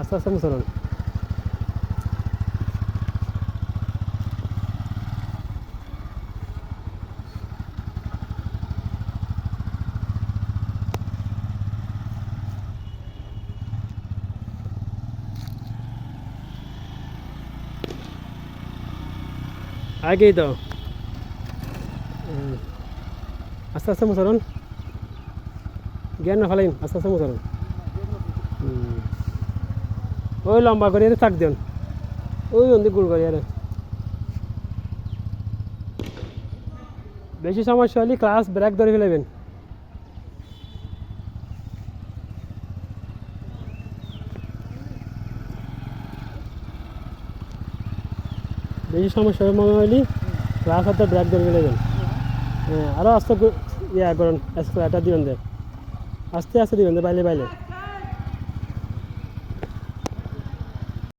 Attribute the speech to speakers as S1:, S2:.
S1: আস্তে আস্তে মুসলন। আগেই তো আস্তে আস্তে মুসলন, জ্ঞান না ফেলাইন, আস্তে আস্তে মুসলন। ওই লম্বা করে থাক দেন, ওই অন্দি গুড় করি আরে। বেশি সমস্যা হলে ক্লাস ব্রেক ধরে ফেলাবেন। বেশি সমস্যা মনে হলে ক্লাস হাতে ব্রেক ধরে ফেলাবেন। হ্যাঁ, আরও আস্তে ইয়া করেন, এটা দিবেন দে, আস্তে আস্তে দিবেন দে, বাইলে বাইলে।